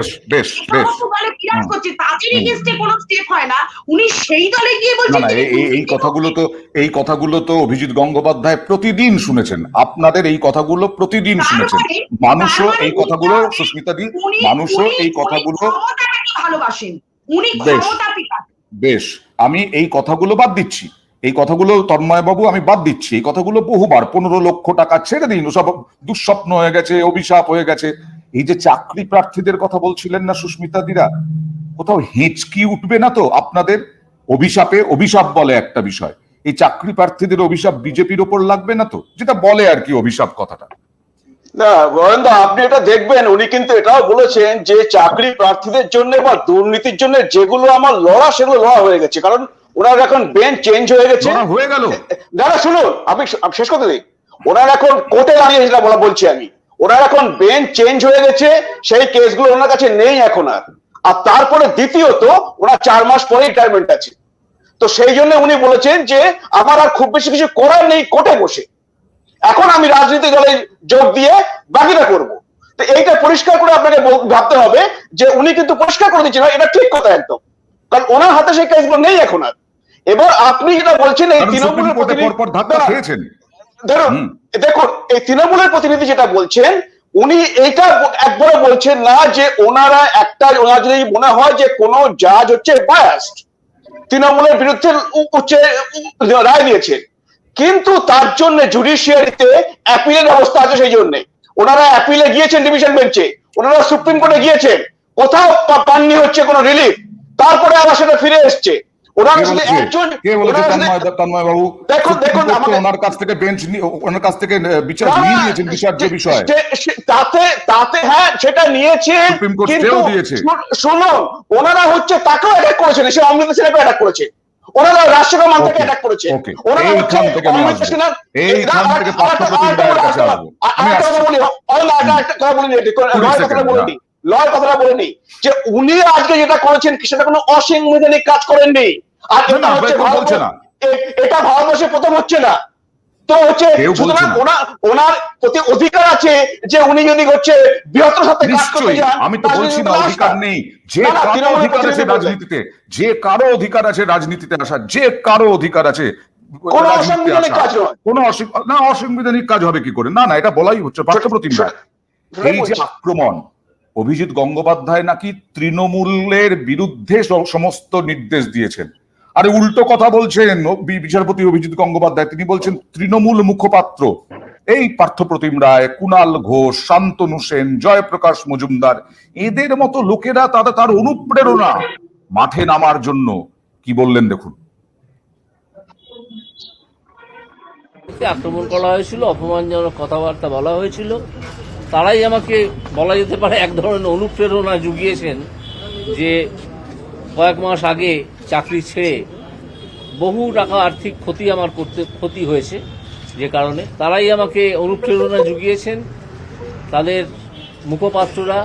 বেশ বেশ দলে বিরাজ করছে, তাদের এগেইনস্টে কোনো স্টেপ হয় না, উনি সেই দলে গিয়ে বলছেন এই কথাগুলো তো অভিজিৎ গঙ্গোপাধ্যায় প্রতিদিন শুনেছেন, আপনাদের এই কথাগুলো প্রতিদিন শুনেছেন, মানুষও এই কথাগুলো, সুস্মিতা দি, মানুষও এই কথাগুলো ভালোবাসেন, উনি ক্ষমতা পিতা। বেশ, আমি এই কথাগুলো বাদ দিচ্ছি, এই কথাগুলো তন্ময় বাবু আমি বাদ দিচ্ছি, এই কথাগুলো বহুবার 15 লক্ষ টাকা ছেড়ে দিন, সব দুঃস্বপ্ন হয়ে গেছে, অভিশাপ হয়ে গেছে। এই যে চাকরি প্রার্থীদের কথা বলছিলেন না সুস্মিতা দিরা, কোথাও হেঁচকি উঠবে না তো আপনাদের? অভিশাপ বলে একটা বিষয়, এই চাকরি প্রার্থীদের অভিশাপ বিজেপির ওপর লাগবে না তো, যেটা বলে আর কি অভিশাপ কথাটা? না গোয়েন্দ, আপনি এটা দেখবেন, উনি কিন্তু এটাও বলেছেন যে চাকরি প্রার্থীদের জন্য বা দুর্নীতির জন্য যেগুলো আমার লড়া, সেগুলো লড়া হয়ে গেছে, কারণ ওনার এখন বেঞ্চ চেঞ্জ হয়ে গেছে। হয়ে গেল না শুনুন, আমি শেষ করতে দিই। ওনার এখন কোর্টে দাঁড়িয়ে যেটা বলছি আমি, ওনার এখন বেঞ্চ চেঞ্জ হয়ে গেছে, সেই কেসগুলো ওনার কাছে নেই এখন আর তারপরে দ্বিতীয়ত ওনার 4 মাস পরে রিটায়ারমেন্ট আছে, তো সেই জন্য উনি বলেছেন যে আমার আর খুব বেশি কিছু করার নেই কোর্টে বসে, এখন আমি রাজনৈতিক দলে যোগ দিয়ে বাকিটা করবো। তো এইটা পরিষ্কার করে আপনাকে ভাবতে হবে যে উনি কিন্তু পরিষ্কার করে দিচ্ছেন, এটা ঠিক কথা একদম, কারণ ওনার হাতে সেই কেসগুলো নেই এখন আর। এবার আপনি যেটা বলছেন এই তৃণমূলের দেখুন, এই তৃণমূলের প্রতিনিধি যেটা বলছেন, উনি এইটা একবারও বলছেন না যে ওনারা ওনার যদি মনে হয় যে কোনো জাজ হচ্ছে বায়াসড, তৃণমূলের বিরুদ্ধে রায় দিয়েছেন, কিন্তু তার জন্য জুডিশিয়ারিতে অ্যাপিলের ব্যবস্থা আছে, সেই জন্য ওনারা অ্যাপিলে গিয়েছেন, ডিভিশন বেঞ্চে, ওনারা সুপ্রিম কোর্টে গিয়েছেন, কোথাও পাননি হচ্ছে কোনো রিলিফ, তারপরে আবার সেটা ফিরে এসছে। সেটা নিয়েছে, কিন্তু শুনুন, ওনারা হচ্ছে তাকেও অ্যাটাক করেছেন, সে অমৃত সিনহাকে অ্যাটাক করেছে, ওনারা রাষ্ট্রীয় মানটাকে অ্যাটাক করেছে, ওনারা হচ্ছে লয়ের কথাটা বলিনি যে উনি আজকে যেটা করেছেন সেটা কোনো অসাংবিধানিক কাজ করেননি, আর এটা হচ্ছে এটা ভারতবর্ষে প্রথম হচ্ছে না, তো হচ্ছে সুতরাং ওনার প্রতি অধিকার আছে যে উনি যদি হচ্ছে বৃহত্তর সাথে কাজ করতে চান। আমি তো বলছি না অধিকার নেই, যে কারো অধিকার আছে রাজনীতিতে, যে কারো অধিকার আছে রাজনীতিতে আসা, যে কারো অধিকার আছে, কোন অসাংবিধানিক কাজ নয়, না অসাংবিধানিক কাজ হবে কি করে? না এটা বলাই হচ্ছে পার্থপ্রতিম রায়। এই যে আক্রমণ, অভিজিৎ গঙ্গোপাধ্যায় নাকি তৃণমূলের বিরুদ্ধে সমস্ত নির্দেশ দিয়েছেন, আরে উল্টো কথা বলছেন বিচারপতি অভিজিৎ গঙ্গোপাধ্যায়, তিনি বলছেন তৃণমূল মুখপাত্র এই পার্থপ্রতিম রায়, কুণাল ঘোষ, শান্তনু সেন, জয়প্রকাশ মজুমদার, এদের মতো লোকেরা তার অনুপ্রেরণা মাঠে নামার জন্য। কি বললেন দেখুন। আক্রমণ করা হয়েছিল, অপমানজনক কথাবার্তা বলা হয়েছিল, তারাই আমাকে বলা যেতে পারে এক ধরনের অনুপ্রেরণা জুগিয়েছেন, যে কয়েক মাস আগে চাকরি ছেড়ে বহু টাকা আর্থিক ক্ষতি হয়েছে, যে কারণে তারাই আমাকে অনুপ্রেরণা জুগিয়েছেন। তাদের মুখপাত্ররা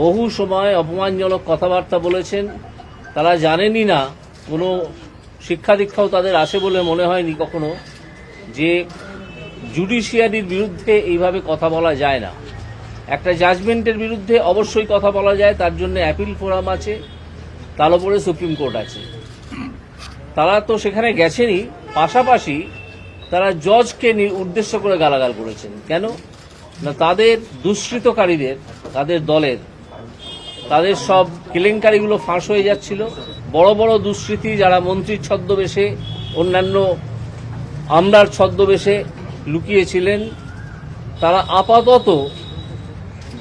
বহু সময় অপমানজনক কথাবার্তা বলেছেন, তারা জানেনই না, কোনো শিক্ষা দীক্ষাও তাদের আসে বলে মনে হয়নি কখনো, যে জুডিশিয়ারির বিরুদ্ধে এইভাবে কথা বলা যায় না। একটা জাজমেন্টের বিরুদ্ধে অবশ্যই কথা বলা যায়, তার জন্য অ্যাপিল ফোরাম আছে, তার উপরে সুপ্রিম কোর্ট আছে। তারা তো সেখানে গেছেনই, পাশাপাশি তারা জজকে উদ্দেশ্য করে গালাগাল করেছেন। কেন না, তাদের দুষ্কৃতকারীদের, তাদের দলের, তাদের সব কেলেঙ্কারিগুলো ফাঁস হয়ে যাচ্ছিল। বড় বড় দুষ্কৃতী যারা মন্ত্রীর ছদ্মবেশে, অন্যান্য আমলার ছদ্মবেশে লুকিয়েছিলেন, তারা আপাতত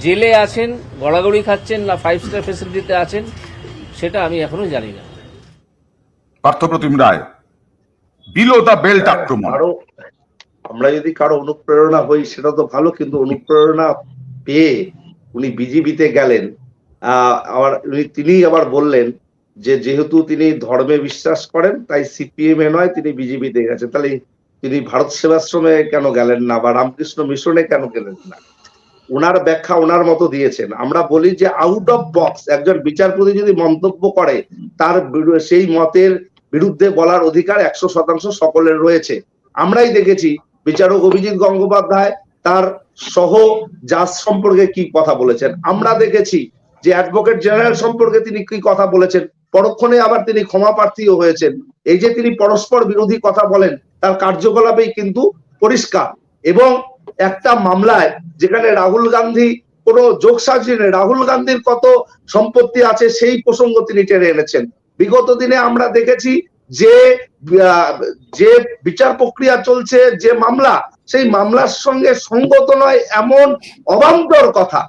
জেলে আছেন, গড়াগড়ি খাচ্ছেন না 5 স্টার ফ্যাসিলিটিতে আছেন, সেটা আমি এখনো জানি না। পার্থপ্রতিম রায়, বিলো দ্য বেল্ট আক্রমণ। আমরা যদি কারো অনুপ্রেরণা হই সেটা তো ভালো, কিন্তু অনুপ্রেরণা পেয়ে উনি বিজেপিতে গেলেন, তিনি আবার বললেন যে যেহেতু তিনি ধর্মে বিশ্বাস করেন তাই সিপিএম এ নয়, তিনি বিজেপিতে গেছেন। তাহলে তিনি ভারত সেবাশ্রমে কেন গেলেন না, বা রামকৃষ্ণ মিশনে কেন গেলেন না? ওনার ব্যাখ্যা ওনার মতো দিয়েছেন। আমরা বলি যে আউট অফ বক্স একজন বিচারপতি যদি মন্তব্য করে, তার সেই মতের বিরুদ্ধে বলার অধিকার 100% সকলের রয়েছে। আমরাই দেখেছি বিচারক অভিজিৎ গঙ্গোপাধ্যায় তার সহ জাজ সম্পর্কে কি কথা বলেছেন, আমরা দেখেছি যে অ্যাডভোকেট জেনারেল সম্পর্কে তিনি কি কথা বলেছেন, পরক্ষণে আবার তিনি ক্ষমা প্রার্থীও হয়েছেন। এই যে তিনি পরস্পর বিরোধী কথা বলেন, তার কার্যকলাপেই কিন্তু পরিষ্কার। এবং একটা মামলায় যেখানে রাহুল গান্ধী কোনো যোগ সাজিয়ে নেই, রাহুল গান্ধীর কত সম্পত্তি আছে সেই প্রসঙ্গ তিনি টেনে এনেছেন। বিগত দিনে আমরা দেখেছি যে বিচার প্রক্রিয়া চলছে, যে মামলা, সেই মামলার সঙ্গে সঙ্গত নয় এমন অবান্তর কথা,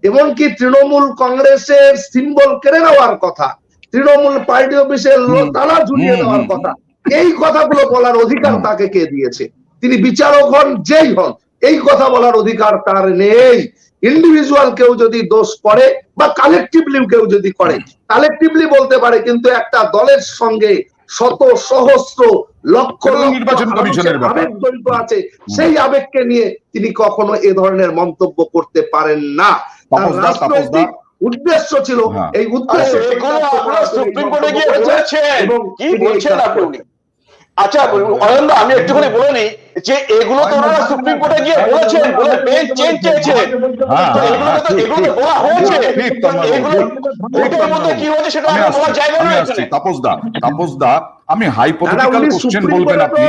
এমনকি তৃণমূল কংগ্রেসের সিম্বল কেড়ে নেওয়ার কথা, তৃণমূল পার্টি অফিসের তালা ঝুলিয়ে দেওয়ার কথা, এই কথাগুলো বলার অধিকার তাকে কে দিয়েছে? তিনি বিচারক হন, যেই হন, এই কথা বলার অধিকার তার নেই। ইন্ডিভিজুয়াল কেউ যদি দোষ করে বা কালেকটিভলি কেউ যদি করে, কালেকটিভলি বলতে পারে, কিন্তু একটা দলের সঙ্গে শত সহস্র লক্ষ নির্বাচন কমিশনের আবেগ জড়িত আছে, সেই আবেগকে নিয়ে তিনি কখনো এ ধরনের মন্তব্য করতে পারেন না। তার রাজনৈতিক উদ্দেশ্য ছিল, এই উদ্দেশ্য সুপ্রিম কোর্টে গিয়ে বলেছেন, কি বলছেন আপনি? আচ্ছা অয়ন, আমি একটুখানি বলে নিই যে এগুলো তো ওনারা সুপ্রিম কোর্টে গিয়ে বলেছেন, বলে বেঞ্চ চেঞ্জ চেয়েছেন, এগুলো তো বলা হয়েছে, এগুলোর মধ্যে কি হয়েছে সেটা বলার জায়গা নেই। তাপসদা, আমি হাইপোথেটিক্যাল কোশ্চেন বলবেন আপনি,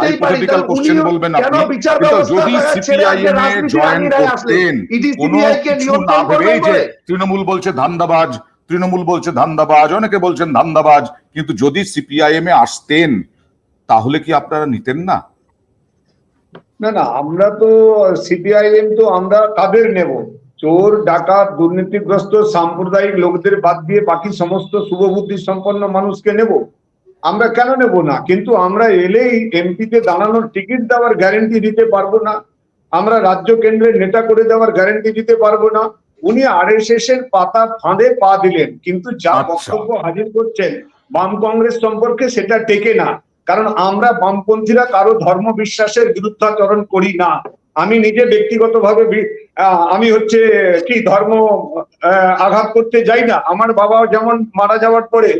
হাইপোথেটিক্যাল কোশ্চেন বলবেন আপনি, কিন্তু যদি সিপিআইএম এ জয়েন করতেন, কোনো কিছু না ভেবেই যে তৃণমূল বলছে ধান্দাবাজ, তৃণমূল বলছে ধান্দাবাজ, অনেকে বলছেন ধান্দাবাজ, কিন্তু যদি সিপিআইএম এ আসতেন তাহলে কি আপনারা নিতেন না? না না, আমরা তো সিপিআইএম তো আমরা কাদের নেব? চোর, ডাকাত, দুর্নীতিগ্রস্ত সাম্প্রদায়িক লোকদের বাদ দিয়ে বাকি সমস্ত শুভবুদ্ধি সম্পন্ন মানুষকে নেব? আমরা কেন নেব না? কিন্তু আমরা এলেই এমপিতে দাঁড়ানোর টিকিট দেওয়ার গ্যারেন্টি দিতে পারবো না, আমরা রাজ্য কেন্দ্রের নেতা করে দেওয়ার গ্যারেন্টি দিতে পারবো না। উনি আরএসএস এর পাতা ফাঁদে পা দিলেন, কিন্তু যা বক্তব্য হাজির করছেন বাম কংগ্রেস সম্পর্কে সেটা টেকে না। কারণ আমরা বামপন্থীরা কারো ধর্ম বিশ্বাসের বিরুদ্ধাচরণ করি না। আমি নিজে ব্যক্তিগতভাবে আমি হচ্ছে কি ধর্ম আঘাত করতে যাই না। আমার বাবাও যেমন মারা যাওয়ার পরে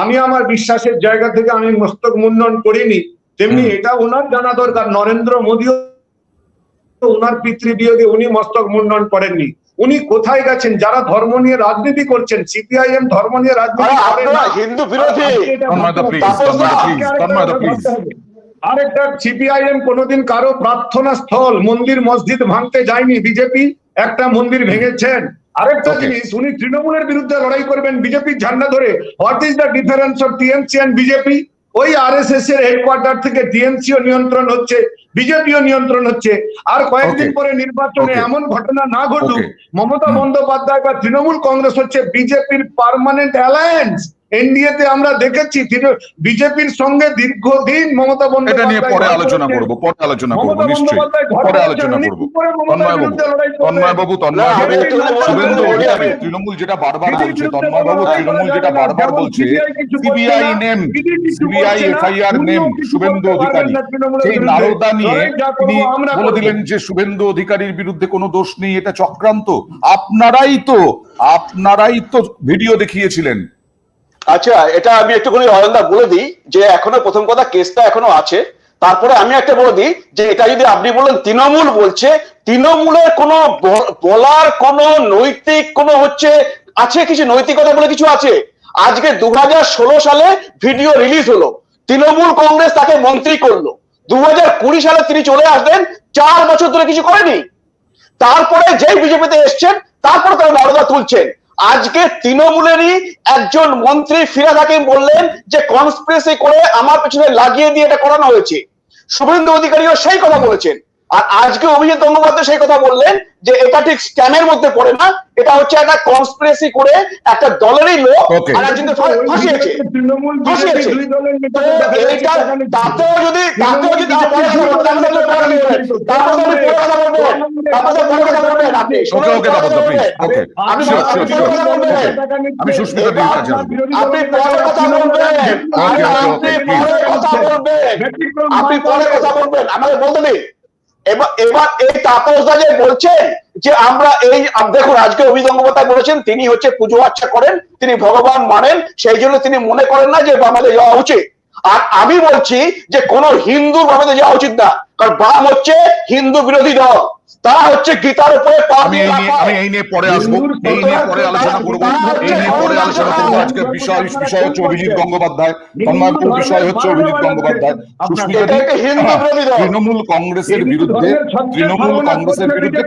আমি আমার বিশ্বাসের জায়গা থেকে আমি মস্তক মুন্ডন করিনি, তেমনি এটা ওনার জানা দরকার। নরেন্দ্র মোদীও ওনার পিতৃবিয়োগে উনি মস্তক মুন্ডন করেননি। উনি কোথায় গেছেন? যারা ধর্ম নিয়ে রাজনীতি করছেন, সিপিআইএম ধর্ম নিয়ে রাজনীতি করে না, হিন্দু বিরোধী। আরেকটা, সিপিআইএম কোনোদিন কারো প্রার্থনা স্থল, মন্দির মসজিদ ভাঙতে যায়নি। বিজেপি একটা মন্দির ভেঙেছেন। আরেকটা জিনিস, উনি তৃণমূলের বিরুদ্ধে লড়াই করবেন বিজেপির ঝান্ডা ধরে। What is the difference of TMC and BJP? ওই আরএসএস এর হেডকোয়ার্টার থেকে টিএমসিও নিয়ন্ত্রণ হচ্ছে, বিজেপিও নিয়ন্ত্রণ হচ্ছে। আর কয়েকদিন পরে নির্বাচনে এমন ঘটনা না ঘটুক, মমতা বন্দ্যোপাধ্যায় বা তৃণমূল কংগ্রেস হচ্ছে বিজেপির পার্মানেন্ট অ্যালায়েন্স। এনডিএতে আমরা দেখেছি বিজেপির সঙ্গে দীর্ঘদিন মমতা বন্দ্যোপাধ্যায় তৃণমূল যেটা বারবার বলছে, তন্ময়বাবু তৃণমূল যেটা বারবার বলছে, CBI name, CBI FIR name Suvendu Adhikari, সেই নারদা নিয়ে তিনি বলে দিলেন যে শুভেন্দু অধিকারীর বিরুদ্ধে কোনো দোষ নেই, এটা চক্রান্ত। আপনারাই তো ভিডিও দেখিয়েছিলেন। আচ্ছা, এটা আমি একটুখানি অয়নদা বলে দিই যে এখনো প্রথম কথা কেসটা এখনো আছে। তারপরে আমি একটা বলে দিই যে এটা যদি আপনি বলেন তৃণমূল বলছে, তৃণমূলের কোনো বলার কোনো নৈতিক কোনো হচ্ছে আছে, কিছু নৈতিকতা বলে কিছু আছে। আজকে 2016 সালে ভিডিও রিলিজ হলো, তৃণমূল কংগ্রেস তাকে মন্ত্রী করলো। 2020 সালে তিনি চলে আসলেন, 4 বছর ধরে কিছু করেনি। তারপরে যেই বিজেপিতে এসছেন তারপরে তারা নারদা তুলছেন। আজকে তৃণমূলেরই একজন মন্ত্রী ফিরহাদ হাকিম বললেন যে কনস্পিরেসি করে আমার পেছনে লাগিয়ে দিয়ে এটা করানো হয়েছে। শুভেন্দু অধিকারীও সেই কথা বলেছেন। আর আজকে অভিজিৎ গঙ্গোপাধ্যায় সেই কথা বললেন যে এটা ঠিক স্ক্যামের মধ্যে পড়ে না, এটা হচ্ছে একটা কনস্পিরেসি করে একটা দলেরই লোক আর একজনকে ফাঁসিয়েছে। তাতেও যদি আমি সুস্মিতা দিদির কাছে আসবো। আপনি পরে কথা বলবেন, আমাকে বলতে দিন। এবার এই তাপসদা যে বলছেন যে আমরা এই দেখুন, আজকে অভিজিৎ গঙ্গোপাধ্যায় বলেছেন তিনি হচ্ছে পুজো আর্চা করেন, তিনি ভগবান মানেন, সেই জন্য তিনি মনে করেন না যে বামাতে যাওয়া উচিত। আর আমি বলছি যে কোন হিন্দু বামাতে যাওয়া উচিত না, কারণ বাম হচ্ছে হিন্দু বিরোধী দল। তারা হচ্ছে গীতার উপরে পা আমি দিয়ে রাখা। এই নিয়ে পরে আসবো, এই নিয়ে পরে আলোচনা করবো, এই নিয়ে পরে আলোচনা করবো। আজকে বিষয় হচ্ছে অভিজিৎ গঙ্গোপাধ্যায়, তন্ময়পুর বিষয় হচ্ছে অভিজিৎ গঙ্গোপাধ্যায়। সুস্মিতা এটা একটা হিন্দু বিরোধী দল। তৃণমূল কংগ্রেসের বিরুদ্ধে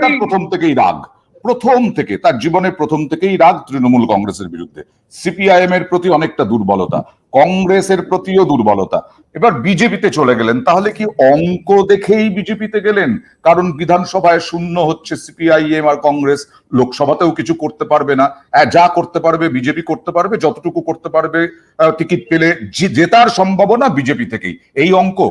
তার প্রথম থেকেই রাগ, প্রথম থেকে তার জীবনের প্রথম থেকেই রাগ তৃণমূল কংগ্রেসের বিরুদ্ধে। সিপিআইএম এর প্রতি অনেকটা দুর্বলতা, কংগ্রেসের প্রতিও দুর্বলতা। এবার বিজেপিতে চলে গেলেন, তাহলে কি অঙ্ক দেখেই বিজেপিতে গেলেন? কারণ বিধানসভায় শূন্য হচ্ছে সিপিআইএম আর কংগ্রেস, লোকসভাতেও কিছু করতে পারবে না। যা করতে পারবে বিজেপি করতে পারবে, যতটুকু করতে পারবে টিকিট পেলে জেতার সম্ভাবনা বিজেপি থেকেই, এই অঙ্ক।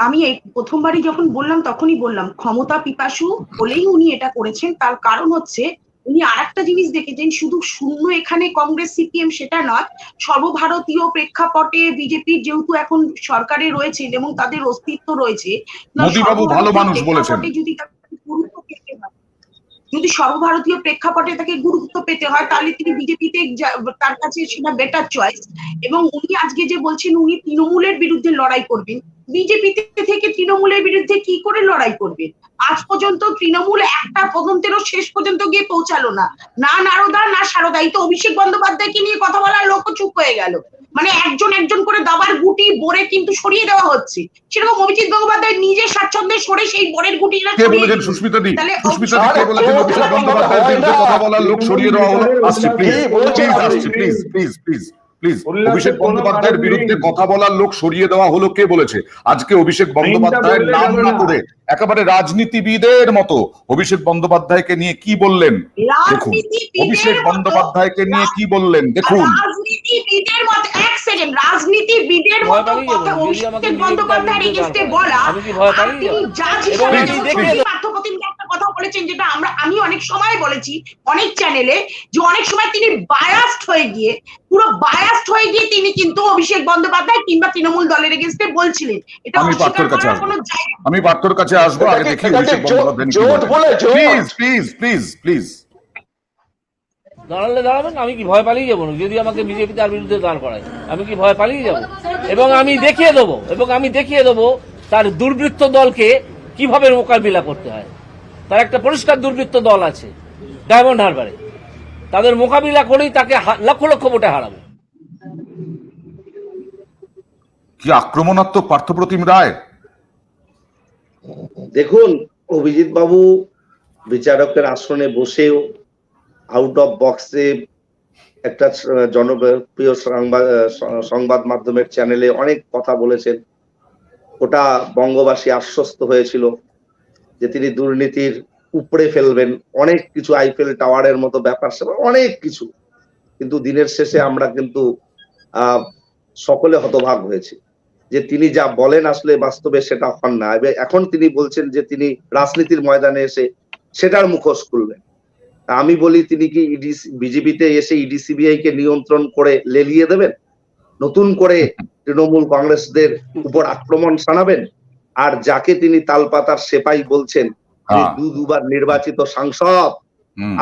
আমি এই প্রথমবারই যখন বললাম তখনই বললাম ক্ষমতা পিপাসু বলেই উনি এটা করেছেন। তার কারণ হচ্ছে উনি আরেকটা জিনিস দেখেছেন, শুধু শূন্য এখানে কংগ্রেস সিপিএম সেটা নয়, সর্বভারতীয় প্রেক্ষাপটে বিজেপির যেহেতু এখন সরকারে রয়েছে এবং তাদের অস্তিত্ব রয়েছে, মোদিবাবু ভালো মানুষ বলেছেন। যদি তাকে গুরুত্ব পেতে হয়, যদি সর্বভারতীয় প্রেক্ষাপটে তাকে গুরুত্ব পেতে হয়, তাহলে তিনি বিজেপিতে তার কাছে সেটা বেটার চয়েস। এবং উনি আজকে যে বলছেন উনি তৃণমূলের বিরুদ্ধে লড়াই করবেন, বিজেপি থেকে তৃণমূলের বিরুদ্ধে কি করে লড়াই করবেন? আজ পর্যন্ত তৃণমূল একটা তদন্তেরও শেষ পর্যন্ত গিয়ে পৌঁছালো না, না নারদা না সারদা। এই তো অভিষেক বন্দ্যোপাধ্যায়কে নিয়ে কথা বলার লোকও চুপ হয়ে গেল, মানে একজন একজন করে দাবার গুটি বরে কিন্তু সরিয়ে দেওয়া হচ্ছে। সেরকম অভিজিৎ গঙ্গোপাধ্যায় নিজের স্বাচ্ছন্দ্যে সরে সেই বরের গুটিটা কে বলেছেন? সুস্মিতা দি কে বলেছেন অভিষেক বন্দ্যোপাধ্যায়ের বিরুদ্ধে কথা বলার লোক সরিয়ে দেওয়া হলো? আসছি প্লিজ, অভিষেক বন্দ্যোপাধ্যায়ের বিরুদ্ধে কথা বলার লোক সরিয়ে দেওয়া হলো কে বলেছে? আজকে অভিষেক বন্দ্যোপাধ্যায়ের নাম না করে একেবারে রাজনীতিবিদের মতো অভিষেক বন্দ্যোপাধ্যায়কে নিয়ে কি বললেন দেখুন। অভিষেক বন্দ্যোপাধ্যায়কে নিয়ে কি বললেন দেখুন। রাজনীতিবিদের মতো, এক সেকেন্ড, রাজনীতিবিদের মতো কথা অভিষেক বন্দ্যোপাধ্যায়ের এগেইনস্টে বলা, তিনি জাজ হিসেবে পার্থপ্রতিমকে একটা কথা বলেছেন যেটা আমি অনেক সময় বলেছি অনেক চ্যানেলে, যে অনেক সময় তিনি বায়াসড হয়ে গিয়ে তিনি কিন্তু অভিষেক বন্দ্যোপাধ্যায় কিংবা তৃণমূল দলের এগেইনস্টে বলছিলেন। এটা অস্বীকার করার কোনো জায়গা। আমি পার্থর কাছে আসবো, আগে দেখি অভিষেক বন্দ্যোপাধ্যায় প্লিজ দাঁড়ালে দাঁড়াবেন, আমি কি ভয় পালিয়ে যাবো? যদি আমাকে বিজেপি তার বিরুদ্ধে দাঁড় করায় আমি কি ভয় পালিয়ে যাবো? এবং আমি দেখিয়ে দেবো তার দুর্বৃত্ত দলকে কিভাবে মোকাবিলা করতে হয়। তার একটা পরিষ্কার দুর্বৃত্ত দল আছে ডায়মন্ড হারবারে, তাদের মোকাবিলা করেই তাকে লক্ষ লক্ষ ভোটে হারাবো। কি আক্রমণাত্মক পার্থপ্রতিম রায়! দেখুন, অভিজিৎ বাবু বিচারকের আসনে বসেও আউট অফ বক্সে একটা জনপ্রিয় সংবাদ মাধ্যমের চ্যানেলে অনেক কথা বলেছেন। ওটা বঙ্গবাসী আশ্বস্ত হয়েছিল যে তিনি দুর্নীতির উপড়ে ফেলবেন, অনেক কিছু, আইফেল টাওয়ারের মতো ব্যাপার স্যাপার অনেক কিছু। কিন্তু দিনের শেষে আমরা কিন্তু সকলে হতভাগ হয়েছি যে তিনি যা বলেন আসলে বাস্তবে সেটা হন না। এখন তিনি বলছেন যে তিনি রাজনীতির ময়দানে এসে সেটার মুখোশ খুলবেন। আমি বলি, তিনি কি বিজেপিতে এসে ইডি সিবিআই কে নিয়ন্ত্রণ করে লেলিয়ে দেবেন? নতুন করে তৃণমূল কংগ্রেসদের উপর আক্রমণ শানাবেন? আর যাকে তিনি তালপাতার সেপাই বলছেন, দুবার নির্বাচিত সাংসদ,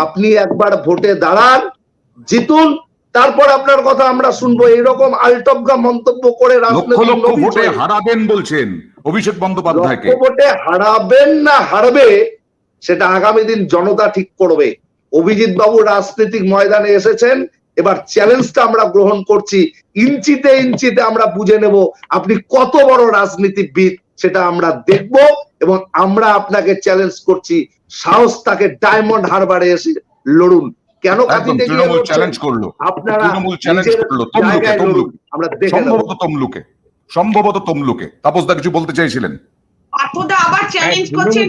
আপনি একবার ভোটে দাঁড়ান, জিতুন, তারপর আপনার কথা আমরা শুনবো। এরকম আলটপগা মন্তব্য করে ভোটে হারাবেন বলছেন অভিষেক বন্দ্যোপাধ্যায়কে। ভোটে হারাবেন না হারবে সেটা আগামী দিন জনতা ঠিক করবে। অভিজিৎ বাবু রাজনৈতিক ময়দানে এসেছেন, এবার চ্যালেঞ্জটা আমরা গ্রহণ করছি। ইঞ্চিতে ইঞ্চিতে আমরা বুঝে নেব আপনি কত বড় রাজনীতিবিদ, সেটা আমরা দেখব। এবং আমরা আপনাকে চ্যালেঞ্জ করছি, সাহস তাকে ডায়মন্ড হারবারে এসে লড়ুন। কেন তৃণমূল চ্যালেঞ্জ করলো? আপনারা আমরা সম্ভবত তমলুকে। তাপসদা কিছু বলতে চাইছিলেন? পার্থদা আবার চ্যালেঞ্জ করছেন